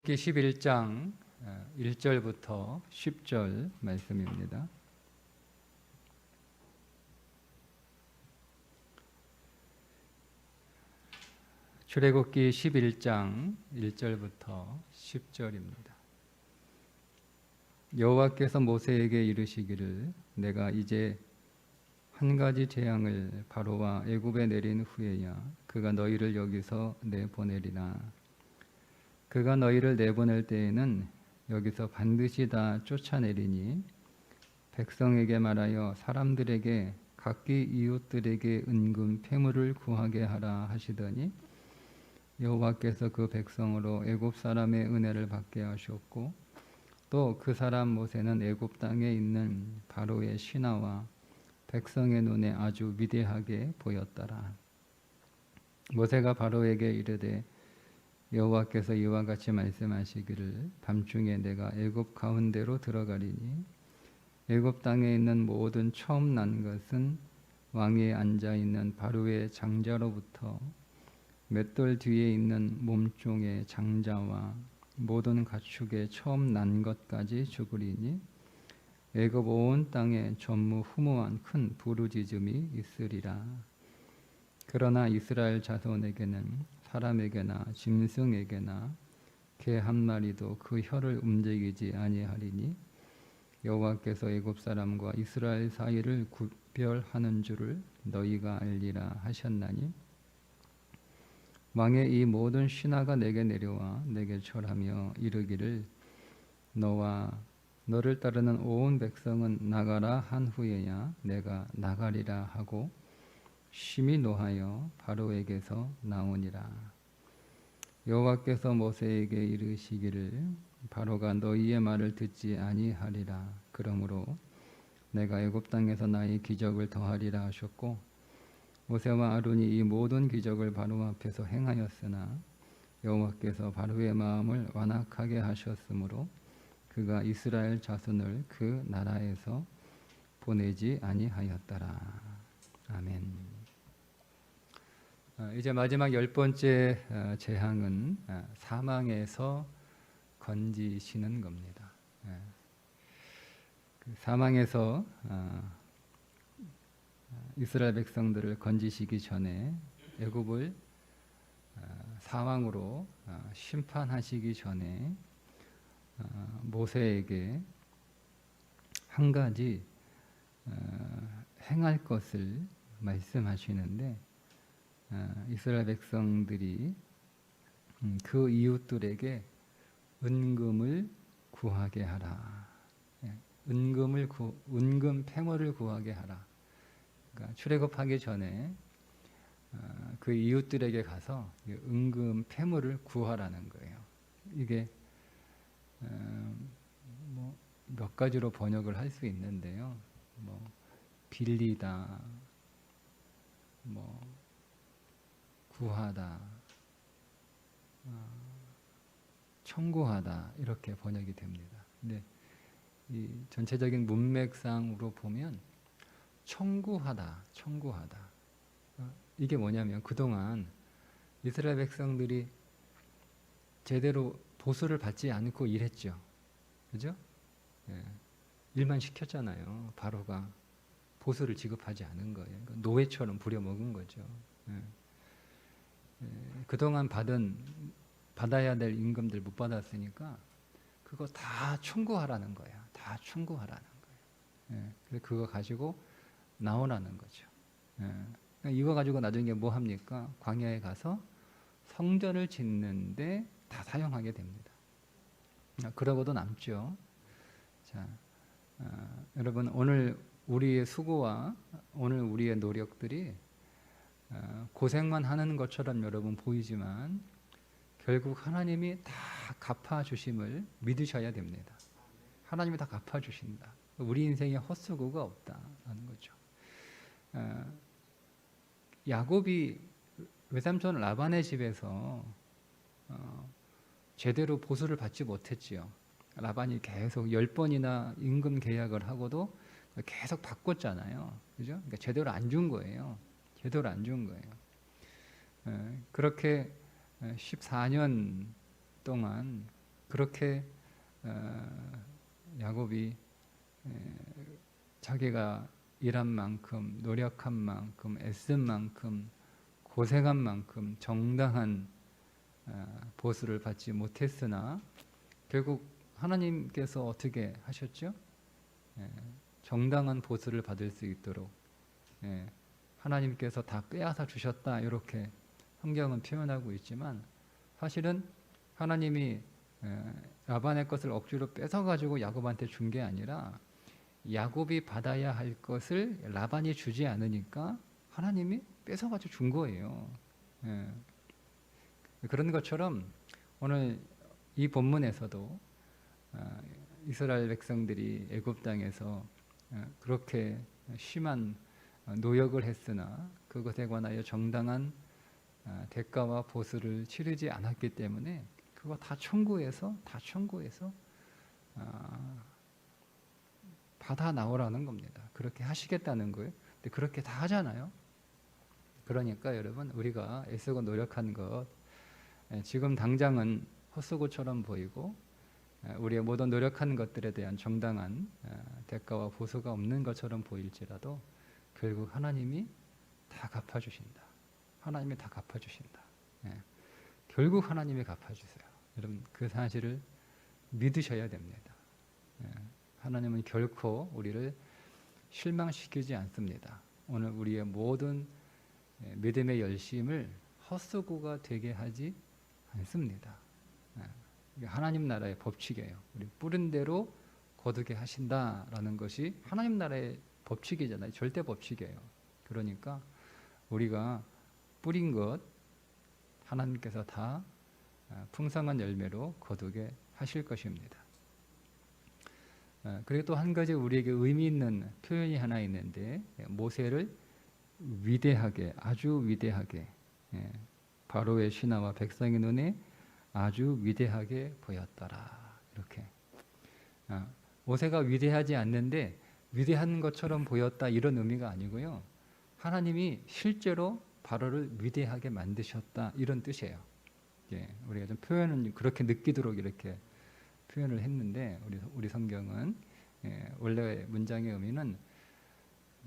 출애굽기 11장 1절부터 10절 말씀입니다. 출애굽기 11장 1절부터 10절입니다. 여호와께서 모세에게 이르시기를 내가 이제 한 가지 재앙을 바로와 애굽에 내린 후에야 그가 너희를 여기서 내보내리라. 그가 너희를 내보낼 때에는 여기서 반드시 다 쫓아내리니 백성에게 말하여 사람들에게 각기 이웃들에게 은금 패물을 구하게 하라 하시더니 여호와께서 그 백성으로 애굽 사람의 은혜를 받게 하셨고 또 그 사람 모세는 애굽 땅에 있는 바로의 신하와 백성의 눈에 아주 위대하게 보였더라. 모세가 바로에게 이르되 여호와께서 이와 같이 말씀하시기를 밤중에 내가 애굽 가운데로 들어가리니 애굽 땅에 있는 모든 처음 난 것은 왕위에 앉아 있는 바로의 장자로부터 맷돌 뒤에 있는 몸종의 장자와 모든 가축의 처음 난 것까지 죽으리니 애굽 온 땅에 전무후무한 큰 부르짖음이 있으리라. 그러나 이스라엘 자손에게는 사람에게나 짐승에게나 개 한 마리도 그 혀를 움직이지 아니하리니 여호와께서 애굽 사람과 이스라엘 사이를 구별하는 줄을 너희가 알리라 하셨나니 왕의 이 모든 신하가 내게 내려와 내게 절하며 이르기를 너와 너를 따르는 온 백성은 나가라 한 후에야 내가 나가리라 하고 심히 노하여 바로에게서 나오니라. 여호와께서 모세에게 이르시기를 바로가 너희의 말을 듣지 아니하리라. 그러므로 내가 애굽 땅에서 나의 기적을 더하리라 하셨고 모세와 아론이 이 모든 기적을 바로 앞에서 행하였으나 여호와께서 바로의 마음을 완악하게 하셨으므로 그가 이스라엘 자손을 그 나라에서 보내지 아니하였더라. 아멘. 이제 마지막 10번째 재앙은 사망에서 건지시는 겁니다. 사망에서 이스라엘 백성들을 건지시기 전에 애굽을 사왕으로 심판하시기 전에 모세에게 한 가지 행할 것을 말씀하시는데 이스라엘 백성들이 그 이웃들에게 은금을 구하게 하라. 은금 패물을 구하게 하라. 그러니까 출애굽하기 전에 그 이웃들에게 가서 은금 패물을 구하라는 거예요. 이게 뭐 몇 가지로 번역을 할 수 있는데요. 뭐 빌리다, 뭐 구하다, 청구하다 이렇게 번역이 됩니다. 근데 이 전체적인 문맥상으로 보면 청구하다. 이게 뭐냐면 그동안 이스라엘 백성들이 제대로 보수를 받지 않고 일했죠. 그죠? 일만 시켰잖아요. 바로가 보수를 지급하지 않은 거예요. 노예처럼 부려먹은 거죠. 그동안 받아야 될 임금들 못 받았으니까 그거 다 청구하라는 거야. 다 청구하라는 거예요. 그래서 그거 가지고 나오라는 거죠. 이거 가지고 나중에 뭐 합니까? 광야에 가서 성전을 짓는데 다 사용하게 됩니다. 그러고도 남죠. 자, 여러분 오늘 우리의 수고와 오늘 우리의 노력들이 고생만 하는 것처럼 여러분 보이지만 결국 하나님이 다 갚아주심을 믿으셔야 됩니다. 하나님이 다 갚아주신다. 우리 인생에 헛수고가 없다는 거죠. 야곱이 외삼촌 라반의 집에서 제대로 보수를 받지 못했지요. 라반이 계속 10번이나 임금 계약을 하고도 계속 바꿨잖아요. 그죠? 그러니까 제대로 안 준 거예요. 제대로 안 준 거예요. 그렇게 14년 동안 그렇게 야곱이 자기가 일한 만큼, 노력한 만큼, 애쓴 만큼, 고생한 만큼 정당한 보수를 받지 못했으나 결국 하나님께서 어떻게 하셨죠? 정당한 보수를 받을 수 있도록 하나님께서 다 빼앗아 주셨다, 이렇게 성경은 표현하고 있지만 사실은 하나님이 라반의 것을 억지로 뺏어가지고 야곱한테 준 게 아니라 야곱이 받아야 할 것을 라반이 주지 않으니까 하나님이 뺏어가지고 준 거예요. 그런 것처럼 오늘 이 본문에서도 이스라엘 백성들이 애굽 땅에서 그렇게 심한 노역을 했으나 그것에 관하여 정당한 대가와 보수를 치르지 않았기 때문에 그거 다 청구해서 받아 나오라는 겁니다. 그렇게 하시겠다는 거예요. 근데 그렇게 다 하잖아요. 그러니까 여러분, 우리가 애쓰고 노력한 것 지금 당장은 헛수고처럼 보이고 우리의 모든 노력한 것들에 대한 정당한 대가와 보수가 없는 것처럼 보일지라도 결국 하나님이 다 갚아주신다. 하나님이 다 갚아주신다. 결국 하나님이 갚아주세요. 여러분, 그 사실을 믿으셔야 됩니다. 하나님은 결코 우리를 실망시키지 않습니다. 오늘 우리의 모든 믿음의 열심을 헛수고가 되게 하지 않습니다. 이게 하나님 나라의 법칙이에요. 우리 뿌린 대로 거두게 하신다라는 것이 하나님 나라의 법칙이잖아요. 절대 법칙이에요. 그러니까 우리가 뿌린 것 하나님께서 다 풍성한 열매로 거두게 하실 것입니다. 그리고 또 한 가지 우리에게 의미 있는 표현이 하나 있는데, 모세를 위대하게, 아주 위대하게, 바로의 신하와 백성의 눈에 아주 위대하게 보였더라. 이렇게 모세가 위대하지 않는데 위대한 것처럼 보였다, 이런 의미가 아니고요. 하나님이 실제로 바로를 위대하게 만드셨다, 이런 뜻이에요. 우리가 좀 표현은 그렇게 느끼도록 이렇게 표현을 했는데 우리 성경은 원래 문장의 의미는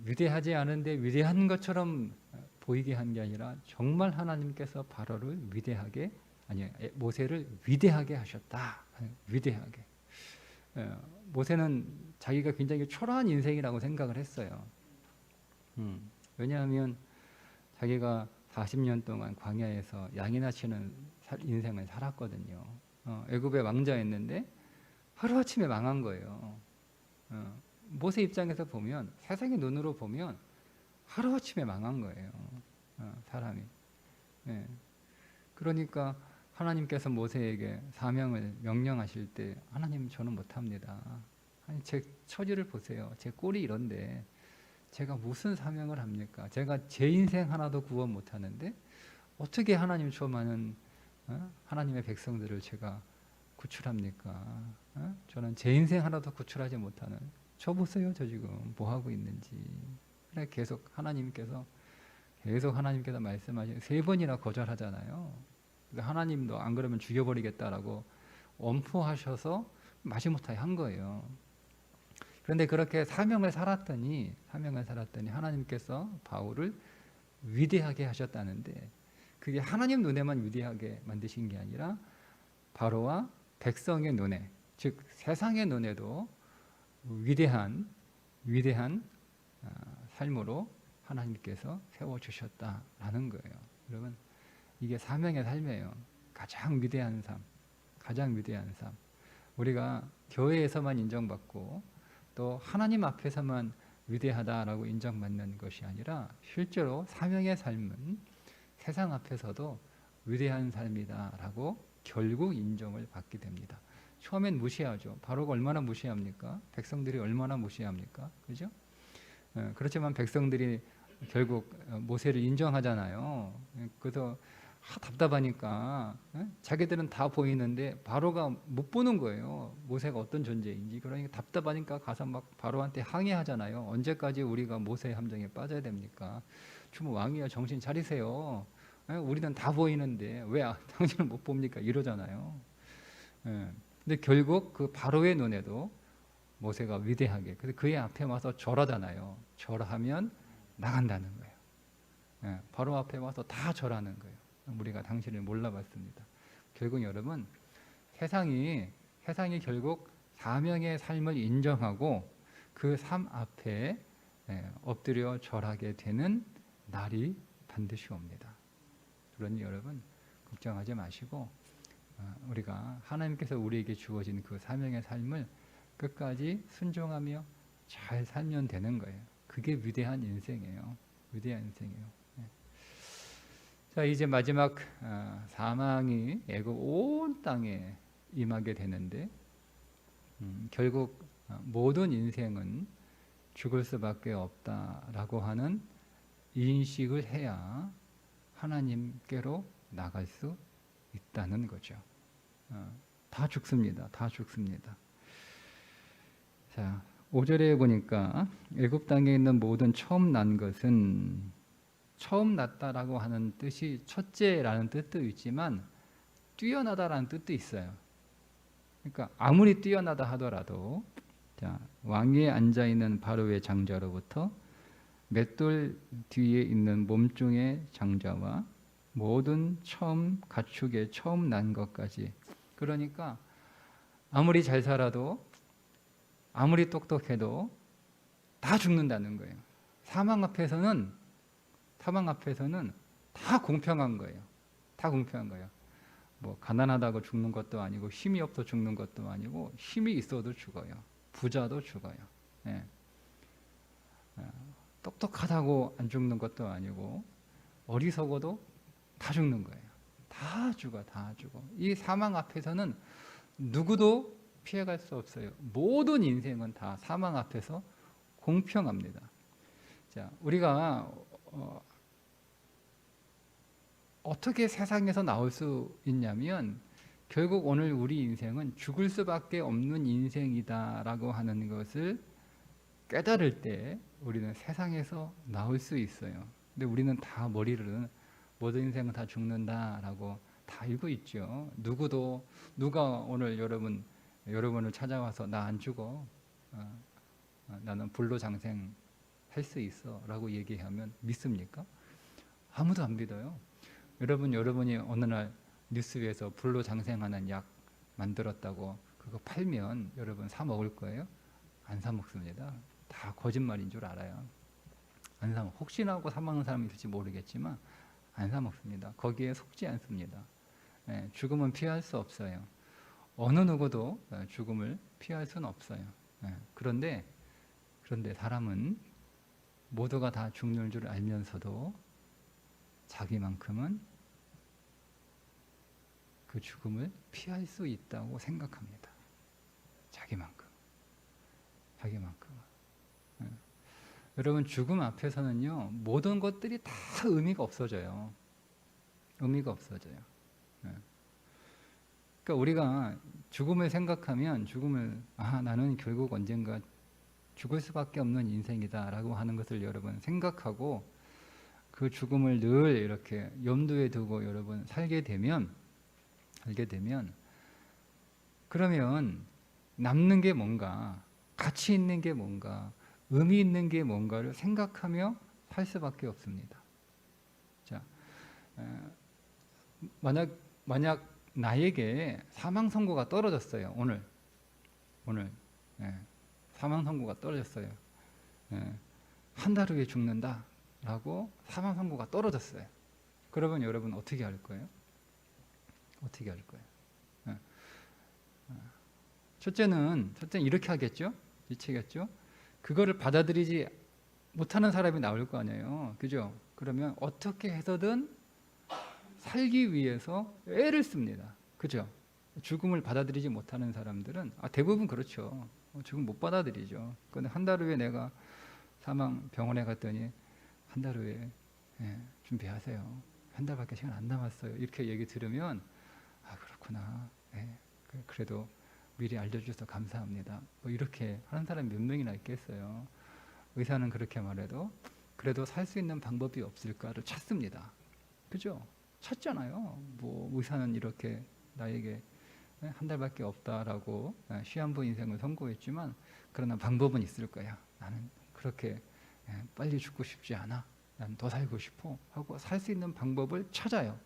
위대하지 않은데 위대한 것처럼 보이게 한 게 아니라 정말 하나님께서 바로를 위대하게, 아니 모세를 위대하게 하셨다. 위대하게. 모세는 자기가 굉장히 초라한 인생이라고 생각을 했어요. 왜냐하면 자기가 40년 동안 광야에서 양이나 치는 인생을 살았거든요. 애굽의 왕자였는데 하루아침에 망한 거예요. 모세 입장에서 보면, 세상의 눈으로 보면 하루아침에 망한 거예요. 사람이. 그러니까 하나님께서 모세에게 사명을 명령하실 때, 하나님, 저는 못합니다. 아니, 제 처지를 보세요. 제 꼴이 이런데 제가 무슨 사명을 합니까? 제가 제 인생 하나도 구원 못하는데 어떻게 하나님 저 많은 하나님의 백성들을 제가 구출합니까? 저는 제 인생 하나도 구출하지 못하는, 저 보세요, 저 지금 뭐 하고 있는지. 그래 계속 하나님께서 말씀하시, 3번이나 거절하잖아요. 하나님도 안 그러면 죽여버리겠다라고 엄포하셔서 마지못하게 한 거예요. 그런데 그렇게 사명을 살았더니 하나님께서 바울을 위대하게 하셨다는데, 그게 하나님 눈에만 위대하게 만드신 게 아니라 바로와 백성의 눈에, 즉 세상의 눈에도 위대한 삶으로 하나님께서 세워주셨다라는 거예요. 여러분, 이게 사명의 삶이에요. 가장 위대한 삶. 우리가 교회에서만 인정받고 또 하나님 앞에서만 위대하다라고 인정받는 것이 아니라 실제로 사명의 삶은 세상 앞에서도 위대한 삶이다라고 결국 인정을 받게 됩니다. 처음엔 무시하죠. 바로가 얼마나 무시합니까? 백성들이 얼마나 무시합니까? 그죠? 그렇지만 백성들이 결국 모세를 인정하잖아요. 그래서 답답하니까 자기들은 다 보이는데 바로가 못 보는 거예요. 모세가 어떤 존재인지. 그러니까 답답하니까 가서 막 바로한테 항의하잖아요. 언제까지 우리가 모세의 함정에 빠져야 됩니까? 주모 왕이여, 정신 차리세요. 우리는 다 보이는데 왜 당신은 못 봅니까? 이러잖아요. 근데 결국 그 바로의 눈에도 모세가 위대하게, 그래서 그의 앞에 와서 절하잖아요. 절하면 나간다는 거예요. 예, 바로 앞에 와서 다 절하는 거예요. 우리가 당신을 몰라봤습니다. 결국 여러분, 세상이 결국 사명의 삶을 인정하고 그 삶 앞에 엎드려 절하게 되는 날이 반드시 옵니다. 그러니 여러분 걱정하지 마시고 우리가 하나님께서 우리에게 주어진 그 사명의 삶을 끝까지 순종하며 잘 살면 되는 거예요. 그게 위대한 인생이에요. 위대한 인생이에요. 자, 이제 마지막 사망이 애굽 온 땅에 임하게 되는데 결국 모든 인생은 죽을 수밖에 없다라고 하는 인식을 해야 하나님께로 나갈 수 있다는 거죠. 다 죽습니다. 다 죽습니다. 자, 5절에 보니까 애굽 땅에 있는 모든 처음 난 것은, 처음 났다라고 하는 뜻이 첫째라는 뜻도 있지만 뛰어나다라는 뜻도 있어요. 그러니까 아무리 뛰어나다 하더라도, 자, 왕위에 앉아 있는 바로의 장자로부터 맷돌 뒤에 있는 몸종의 장자와 모든 처음 가축의 처음 난 것까지. 그러니까 아무리 잘 살아도, 아무리 똑똑해도 다 죽는다는 거예요. 사망 앞에서는 다 공평한 거예요. 다 공평한 거예요. 뭐 가난하다고 죽는 것도 아니고 힘이 없어 죽는 것도 아니고 힘이 있어도 죽어요. 부자도 죽어요. 예. 똑똑하다고 안 죽는 것도 아니고 어리석어도 다 죽는 거예요. 다 죽어, 다 죽어. 이 사망 앞에서는 누구도 피해갈 수 없어요. 모든 인생은 다 사망 앞에서 공평합니다. 자, 우리가 어떻게 세상에서 나올 수 있냐면 결국 오늘 우리 인생은 죽을 수밖에 없는 인생이다라고 하는 것을 깨달을 때 우리는 세상에서 나올 수 있어요. 근데 우리는 다 머리로는 모든 인생은 다 죽는다라고 다 알고 있죠. 누가 오늘 여러분을 찾아와서 나 안 죽어, 나는 불로장생 할 수 있어 라고 얘기하면 믿습니까? 아무도 안 믿어요. 여러분이 어느 날 뉴스에서 불로장생하는 약 만들었다고 그거 팔면 여러분 사 먹을 거예요? 안 사 먹습니다. 다 거짓말인 줄 알아요. 안 사 먹. 혹시나 하고 사망하는 사람이 있을지 모르겠지만 안 사 먹습니다. 거기에 속지 않습니다. 죽음은 피할 수 없어요. 어느 누구도 죽음을 피할 수는 없어요. 그런데 사람은 모두가 다 죽는 줄 알면서도 자기만큼은 그 죽음을 피할 수 있다고 생각합니다. 자기만큼. 여러분, 죽음 앞에서는요, 모든 것들이 다 의미가 없어져요. 그러니까 우리가 죽음을 생각하면 나는 결국 언젠가 죽을 수밖에 없는 인생이다라고 하는 것을 여러분 생각하고 그 죽음을 늘 이렇게 염두에 두고 여러분 살게 되면 그러면 남는 게 뭔가, 가치 있는 게 뭔가, 의미 있는 게 뭔가를 생각하며 살 수밖에 없습니다. 자, 만약 나에게 사망 선고가 떨어졌어요. 오늘 사망 선고가 떨어졌어요. 한 달 후에 죽는다라고 사망 선고가 떨어졌어요. 그러면 여러분 어떻게 할 거예요? 첫째는 이렇게 하겠죠? 미치겠죠? 그거를 받아들이지 못하는 사람이 나올 거 아니에요. 그죠? 그러면 어떻게 해서든 살기 위해서 애를 씁니다. 그죠? 죽음을 받아들이지 못하는 사람들은 대부분 그렇죠. 죽음 못 받아들이죠. 근데 한 달 후에 내가 병원에 갔더니 한 달 후에 준비하세요. 한 달밖에 시간 안 남았어요. 이렇게 얘기 들으면 그렇구나. 그래도 미리 알려주셔서 감사합니다. 뭐 이렇게 하는 사람이 몇 명이나 있겠어요. 의사는 그렇게 말해도 그래도 살 수 있는 방법이 없을까를 찾습니다. 그죠? 찾잖아요. 뭐 의사는 이렇게 나에게 한 달밖에 없다라고 시한부 인생을 선고했지만 그러나 방법은 있을 거야. 나는 그렇게 빨리 죽고 싶지 않아. 난 더 살고 싶어 하고 살 수 있는 방법을 찾아요.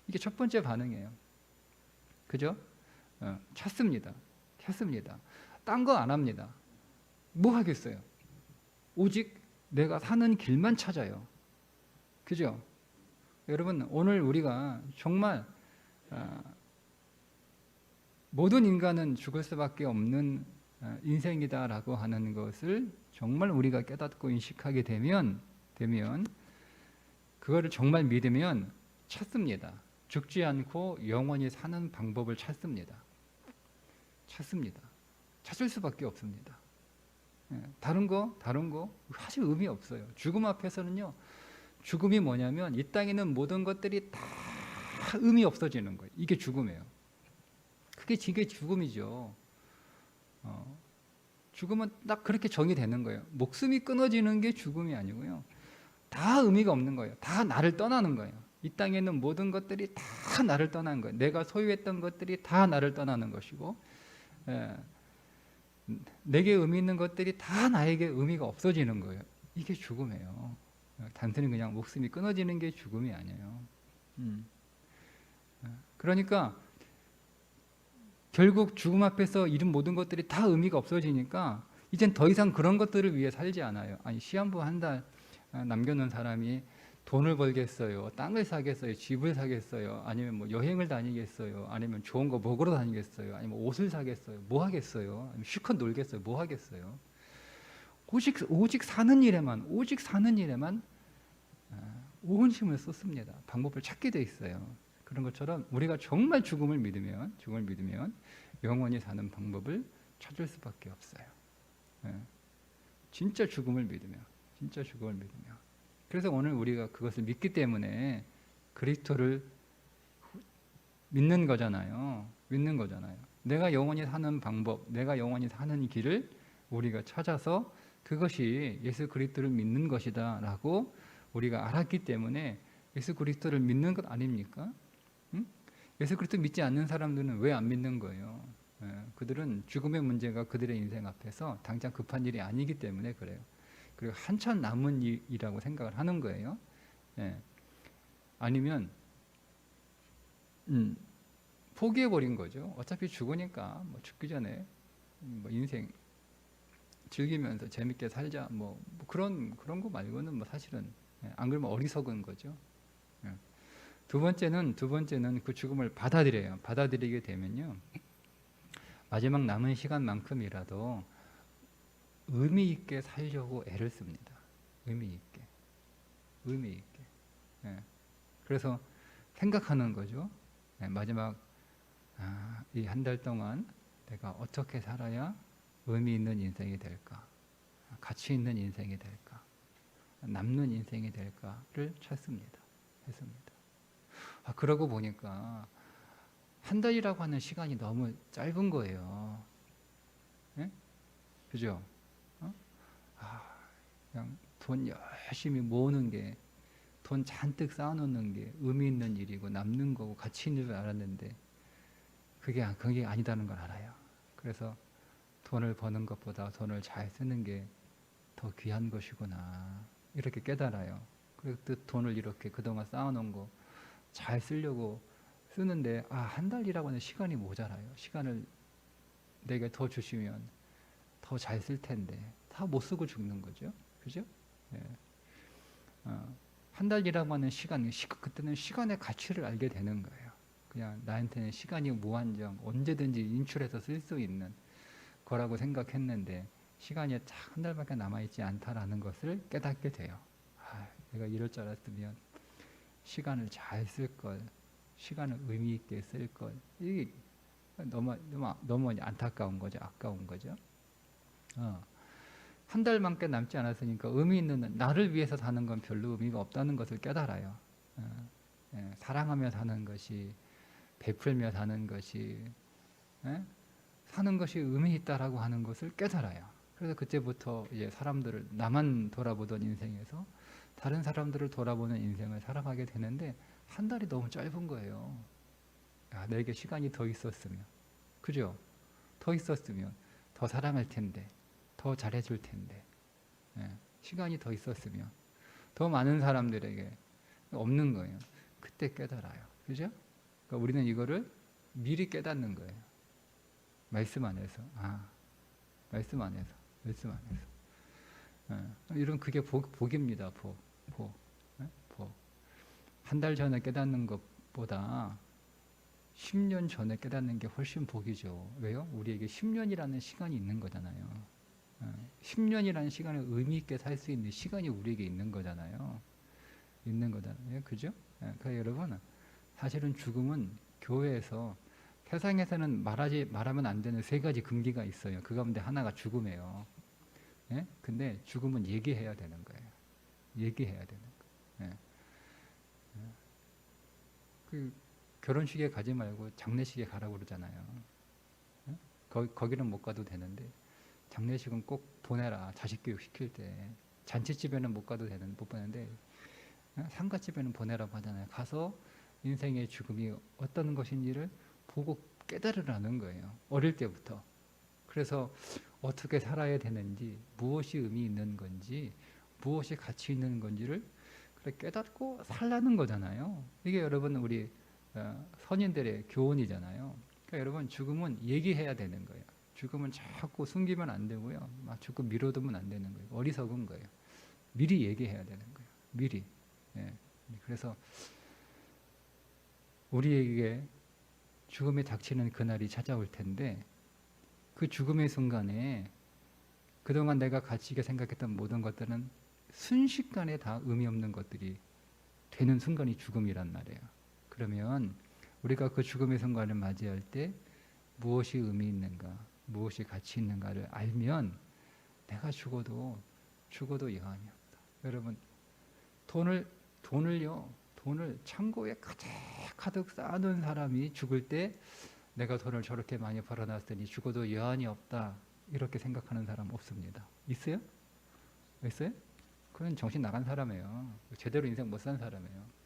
이게 첫 번째 반응이에요. 그죠? 찾습니다. 찾습니다. 딴 거 안 합니다. 뭐 하겠어요? 오직 내가 사는 길만 찾아요. 그죠? 여러분, 오늘 우리가 정말 모든 인간은 죽을 수밖에 없는 인생이다라고 하는 것을 정말 우리가 깨닫고 인식하게 되면 그거를 정말 믿으면 찾습니다. 죽지 않고 영원히 사는 방법을 찾습니다. 찾습니다. 찾을 수밖에 없습니다. 다른 거 사실 의미 없어요. 죽음 앞에서는요. 죽음이 뭐냐면 이 땅에 있는 모든 것들이 다 의미 없어지는 거예요. 이게 죽음이에요. 그게 죽음이죠. 죽음은 딱 그렇게 정의되는 거예요. 목숨이 끊어지는 게 죽음이 아니고요. 다 의미가 없는 거예요. 다 나를 떠나는 거예요. 이 땅에 있는 모든 것들이 다 나를 떠나는 거예요. 내가 소유했던 것들이 다 나를 떠나는 것이고 내게 의미 있는 것들이 다 나에게 의미가 없어지는 거예요. 이게 죽음이에요. 단순히 그냥 목숨이 끊어지는 게 죽음이 아니에요. 그러니까 결국 죽음 앞에서 이룬 모든 것들이 다 의미가 없어지니까 이젠 더 이상 그런 것들을 위해 살지 않아요. 아니 시한부 한 달 남겨놓은 사람이 돈을 벌겠어요, 땅을 사겠어요, 집을 사겠어요, 아니면 뭐 여행을 다니겠어요, 아니면 좋은 거 먹으러 다니겠어요, 아니면 옷을 사겠어요, 뭐 하겠어요, 아니면 실컷 놀겠어요, 뭐 하겠어요. 오직 사는 일에만 온 힘을 쏟습니다. 방법을 찾게 돼 있어요. 그런 것처럼 우리가 정말 죽음을 믿으면 영원히 사는 방법을 찾을 수밖에 없어요. 진짜 죽음을 믿으면. 그래서 오늘 우리가 그것을 믿기 때문에 그리스도를 믿는 거잖아요. 내가 영원히 사는 방법, 내가 영원히 사는 길을 우리가 찾아서 그것이 예수 그리스도를 믿는 것이다라고 우리가 알았기 때문에 예수 그리스도를 믿는 것 아닙니까? 응? 예수 그리스도 믿지 않는 사람들은 왜 안 믿는 거예요? 그들은 죽음의 문제가 그들의 인생 앞에서 당장 급한 일이 아니기 때문에 그래요. 그리고 한참 남은 일이라고 생각을 하는 거예요. 아니면 포기해버린 거죠. 어차피 죽으니까 뭐 죽기 전에 뭐 인생 즐기면서 재밌게 살자 뭐 그런 거 말고는 뭐 사실은 안 그러면 어리석은 거죠. 두 번째는 그 죽음을 받아들여요. 받아들이게 되면요, 마지막 남은 시간만큼이라도 의미 있게 살려고 애를 씁니다. 의미 있게. 그래서 생각하는 거죠. 마지막 이 한 달 동안 내가 어떻게 살아야 의미 있는 인생이 될까, 가치 있는 인생이 될까, 남는 인생이 될까를 찾습니다. 그러고 보니까 한 달이라고 하는 시간이 너무 짧은 거예요. 그죠? 그냥 돈 열심히 모으는 게, 돈 잔뜩 쌓아놓는 게 의미 있는 일이고 남는 거고 가치 있는 줄 알았는데 그게 아니다는 걸 알아요. 그래서 돈을 버는 것보다 돈을 잘 쓰는 게 더 귀한 것이구나 이렇게 깨달아요. 그래서 돈을 이렇게 그동안 쌓아놓은 거 잘 쓰려고 쓰는데 한 달이라고 하는 시간이 모자라요. 시간을 내게 더 주시면 더 잘 쓸 텐데 다 못 쓰고 죽는 거죠. 그죠? 한 달이라고 하는 시간, 그때는 시간의 가치를 알게 되는 거예요. 그냥 나한테는 시간이 무한정 언제든지 인출해서 쓸 수 있는 거라고 생각했는데 시간이 딱 한 달밖에 남아있지 않다라는 것을 깨닫게 돼요. 내가 이럴 줄 알았으면 시간을 잘 쓸 걸, 시간을 의미 있게 쓸 걸. 이게 너무 안타까운 거죠. 아까운 거죠. 한 달밖에 남지 않았으니까 의미 있는, 나를 위해서 사는 건 별로 의미가 없다는 것을 깨달아요. 사랑하며 사는 것이, 베풀며 사는 것이, 사는 것이 의미 있다라고 하는 것을 깨달아요. 그래서 그때부터 이제 사람들을, 나만 돌아보던 인생에서 다른 사람들을 돌아보는 인생을 살아가게 되는데 한 달이 너무 짧은 거예요. 내게 시간이 더 있었으면, 그죠? 더 있었으면 더 사랑할 텐데, 더 잘해줄 텐데, 예, 시간이 더 있었으면 더 많은 사람들에게 없는 거예요. 그때 깨달아요. 그죠? 그러니까 우리는 이거를 미리 깨닫는 거예요. 말씀 안에서. 말씀 안에서. 말씀 안에서. 이런 그게 복입니다. 복. 예? 복. 한 달 전에 깨닫는 것보다 10년 전에 깨닫는 게 훨씬 복이죠. 왜요? 우리에게 10년이라는 시간이 있는 거잖아요. 10년이라는 시간을 의미 있게 살 수 있는 시간이 우리에게 있는 거잖아요. 있는 거잖아요. 그죠? 그러니까 여러분, 사실은 죽음은 교회에서 세상에서는 말하면 안 되는 세 가지 금기가 있어요. 그 가운데 하나가 죽음이에요. 예? 근데 죽음은 얘기해야 되는 거예요. 얘기해야 되는 거예요. 예. 그 결혼식에 가지 말고 장례식에 가라고 그러잖아요. 예? 거기는 못 가도 되는데 장례식은 꼭 보내라. 자식 교육 시킬 때. 잔치집에는 못 가도 못 보내는데 상가집에는 보내라고 하잖아요. 가서 인생의 죽음이 어떤 것인지를 보고 깨달으라는 거예요. 어릴 때부터. 그래서 어떻게 살아야 되는지, 무엇이 의미 있는 건지, 무엇이 가치 있는 건지를 그래 깨닫고 살라는 거잖아요. 이게 여러분 우리 선인들의 교훈이잖아요. 그러니까 여러분 죽음은 얘기해야 되는 거예요. 죽음은 자꾸 숨기면 안 되고요. 막 자꾸 미뤄두면 안 되는 거예요. 어리석은 거예요. 미리 얘기해야 되는 거예요. 미리. 예. 그래서 우리에게 죽음이 닥치는 그날이 찾아올 텐데 그 죽음의 순간에 그동안 내가 가치 있게 생각했던 모든 것들은 순식간에 다 의미 없는 것들이 되는 순간이 죽음이란 말이에요. 그러면 우리가 그 죽음의 순간을 맞이할 때 무엇이 의미 있는가, 무엇이 가치 있는가를 알면 내가 죽어도 여한이 없다. 여러분 돈을 창고에 가득 쌓아놓은 사람이 죽을 때 내가 돈을 저렇게 많이 벌어놨으니 죽어도 여한이 없다 이렇게 생각하는 사람 없습니다. 있어요? 있어요? 그건 정신 나간 사람이에요. 제대로 인생 못 산 사람이에요.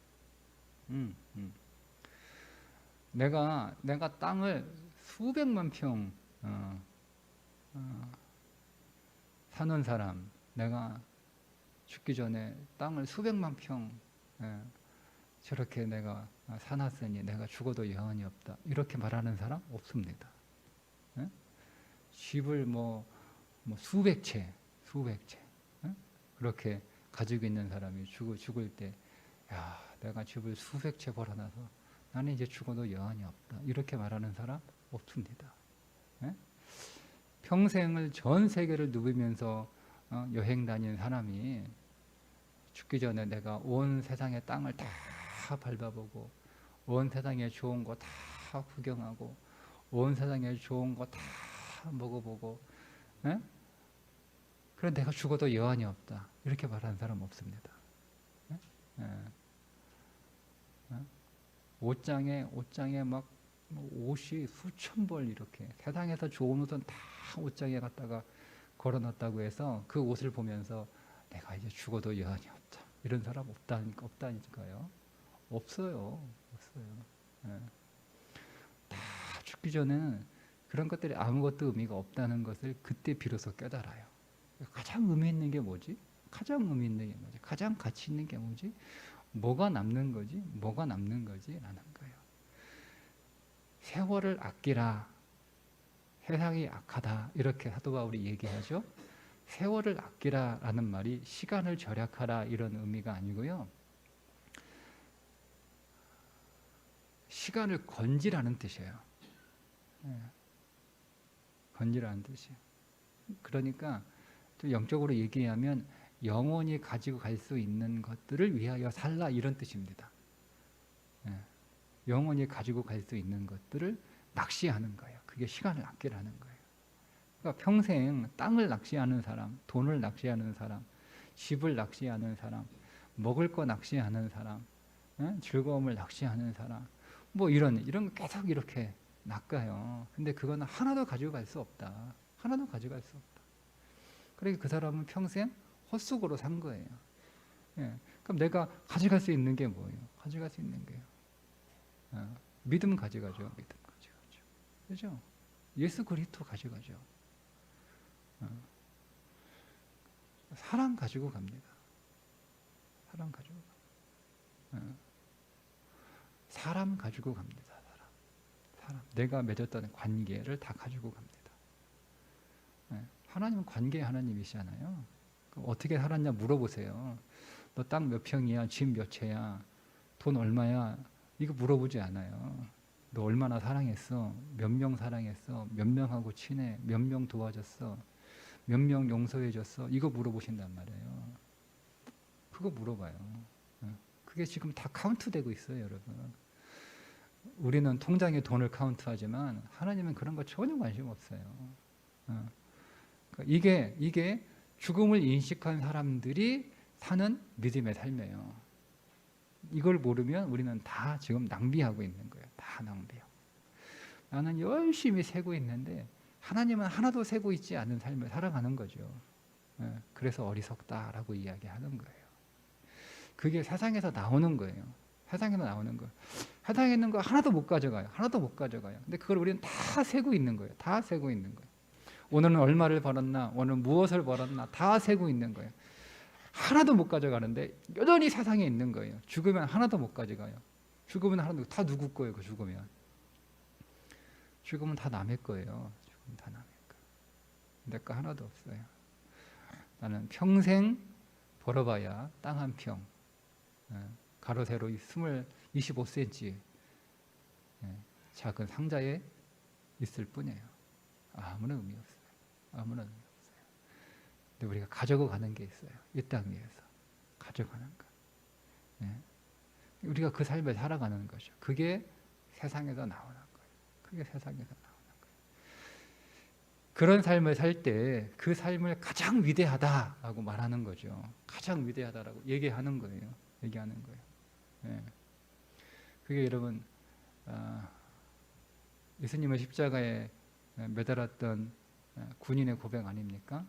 내가 땅을 수백만 평 사는 사람, 내가 죽기 전에 땅을 수백만 평 저렇게 내가 사놨으니 내가 죽어도 여한이 없다 이렇게 말하는 사람 없습니다. 집을 뭐 수백 채 그렇게 가지고 있는 사람이 죽을 때 야, 내가 집을 수백 채 벌어놔서 나는 이제 죽어도 여한이 없다 이렇게 말하는 사람 없습니다. 평생을 전 세계를 누비면서 여행 다닌 사람이 죽기 전에 내가 온 세상의 땅을 다 밟아보고 온 세상에 좋은 거 다 구경하고 온 세상에 좋은 거 다 먹어보고 그래 내가 죽어도 여한이 없다 이렇게 말하는 사람 없습니다. 옷장에 막 옷이 수천 벌 이렇게 세상에서 좋은 옷은 다 옷장에 갖다가 걸어놨다고 해서 그 옷을 보면서 내가 이제 죽어도 여한이 없다 이런 사람 없다니까요. 없어요. 다 죽기 전에는 그런 것들이 아무것도 의미가 없다는 것을 그때 비로소 깨달아요. 가장 의미 있는 게 뭐지? 가장 의미 있는 게 뭐지? 가장 가치 있는 게 뭐지? 뭐가 남는 거지? 뭐가 남는 거지? 라는 거예요. 세월을 아끼라. 세상이 악하다. 이렇게 사도 바울이 얘기하죠. 세월을 아끼라 라는 말이 시간을 절약하라 이런 의미가 아니고요. 시간을 건지라는 뜻이에요. 건지라는 뜻이에요. 그러니까 또 영적으로 얘기하면 영원히 가지고 갈 수 있는 것들을 위하여 살라 이런 뜻입니다. 영원히 가지고 갈 수 있는 것들을 낚시하는 거예요. 그게 시간을 아끼라는 거예요. 그러니까 평생 땅을 낚시하는 사람, 돈을 낚시하는 사람, 집을 낚시하는 사람, 먹을 거 낚시하는 사람, 즐거움을 낚시하는 사람, 뭐 이런 거 계속 이렇게 낚아요. 근데 그거는 하나도 가지고 갈 수 없다. 하나도 가져갈 수 없다. 그러니까 그 사람은 평생 헛수고로 산 거예요. 그럼 내가 가져갈 수 있는 게 뭐예요? 가져갈 수 있는 게요. 믿음 가져가죠. 믿음 가져가죠. 그죠? 예수 그리스도 가져가죠. 사랑 가지고 갑니다. 사람 가지고 사람 가지고 갑니다. 사람. 내가 맺었던 관계를 다 가지고 갑니다. 하나님은 관계의 하나님이시잖아요. 어떻게 살았냐 물어보세요. 너 땅 몇 평이야? 집 몇 채야? 돈 얼마야? 이거 물어보지 않아요. 너 얼마나 사랑했어? 몇 명 사랑했어? 몇 명하고 친해? 몇 명 도와줬어? 몇 명 용서해줬어? 이거 물어보신단 말이에요. 그거 물어봐요. 그게 지금 다 카운트되고 있어요, 여러분. 우리는 통장에 돈을 카운트하지만 하나님은 그런 거 전혀 관심 없어요. 그러니까 이게 죽음을 인식한 사람들이 사는 믿음의 삶이에요. 이걸 모르면 우리는 다 지금 낭비하고 있는 거예요. 다 낭비하고. 나는 열심히 세고 있는데 하나님은 하나도 세고 있지 않은 삶을 살아가는 거죠. 그래서 어리석다라고 이야기하는 거예요. 그게 세상에서 나오는 거예요. 세상에서 나오는 거. 세상에 있는 거 하나도 못 가져가요. 하나도 못 가져가요. 근데 그걸 우리는 다 세고 있는 거예요. 다 세고 있는 거예요. 오늘은 얼마를 벌었나, 오늘 무엇을 벌었나 다 세고 있는 거예요. 하나도 못 가져가는데 여전히 세상에 있는 거예요. 죽으면 하나도 못 가져가요. 죽으면 하나도 다 누구 거예요? 그 죽으면. 죽으면 다 남의 거예요. 죽으면 다 남의 거. 내 거 하나도 없어요. 나는 평생 벌어봐야 땅 한 평, 가로 세로 25cm 작은 상자에 있을 뿐이에요. 아무런 의미 없어요. 아무런 의미 없어요. 근데 우리가 가지고 가는 게 있어요. 이 땅 위에서 가져가는 거. 우리가 그 삶을 살아가는 거죠. 그게 세상에서 나오는 거예요. 그게 세상에서 나오는 거예요. 그런 삶을 살 때 그 삶을 가장 위대하다라고 말하는 거죠. 가장 위대하다라고 얘기하는 거예요. 얘기하는 거예요. 그게 여러분 예수님을 십자가에 매달았던 군인의 고백 아닙니까?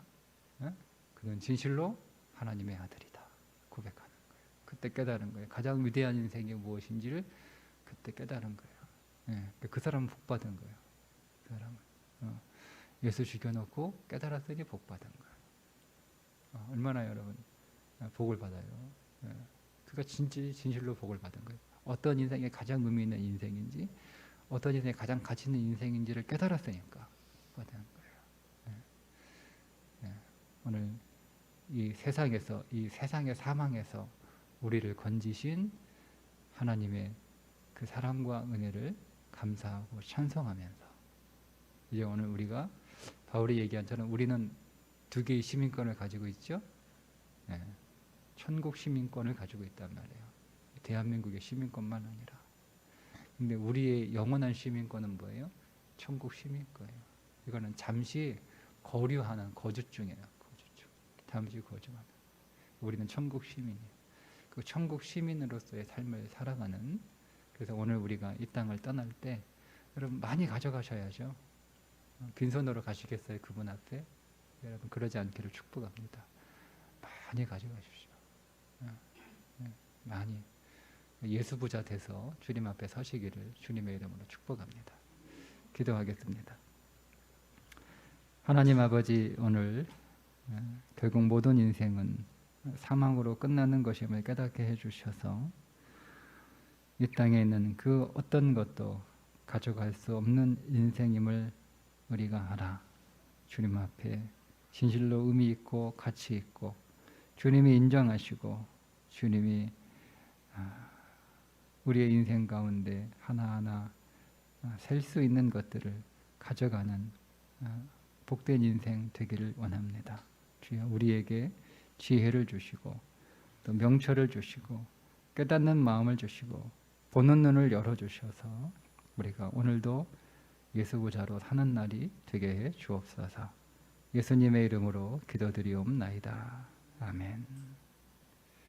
그는 진실로 하나님의 아들이다 고백하는 거예요. 그때 깨달은 거예요. 가장 위대한 인생이 무엇인지를 그때 깨달은 거예요. 그 사람은 복 받은 거예요. 그 사람은 예수 죽여놓고 깨달았으니 복 받은 거예요. 얼마나 여러분 복을 받아요. 그가 진실로 복을 받은 거예요. 어떤 인생이 가장 의미 있는 인생인지, 어떤 인생이 가장 가치 있는 인생인지를 깨달았으니까 받은 거예요. 오늘 이 세상에서, 이 세상의 사망에서 우리를 건지신 하나님의 그 사랑과 은혜를 감사하고 찬송하면서 이제 오늘 우리가 바울이 얘기한처럼 우리는 두 개의 시민권을 가지고 있죠. 천국 시민권을 가지고 있단 말이에요. 대한민국의 시민권만 아니라. 근데 우리의 영원한 시민권은 뭐예요? 천국 시민권이에요. 이거는 잠시 거류하는 거주 중이에요. 거주 중. 잠시 거주하는. 우리는 천국 시민이에요. 그 천국 시민으로서의 삶을 살아가는. 그래서 오늘 우리가 이 땅을 떠날 때 여러분 많이 가져가셔야죠. 빈손으로 가시겠어요? 그분 앞에? 여러분 그러지 않기를 축복합니다. 많이 가져가십시오. 많이. 예수부자 돼서 주님 앞에 서시기를 주님의 이름으로 축복합니다. 기도하겠습니다. 하나님 아버지, 오늘 결국 모든 인생은 사망으로 끝나는 것임을 깨닫게 해주셔서 이 땅에 있는 그 어떤 것도 가져갈 수 없는 인생임을 우리가 알아 주님 앞에 진실로 의미 있고 가치 있고 주님이 인정하시고 주님이 우리의 인생 가운데 하나하나 셀 수 있는 것들을 가져가는 복된 인생 되기를 원합니다. 주여 우리에게 지혜를 주시고 또 명철을 주시고 깨닫는 마음을 주시고 보는 눈을 열어주셔서 우리가 오늘도 예수부자로 사는 날이 되게 해 주옵소서. 예수님의 이름으로 기도드리옵나이다. 아멘.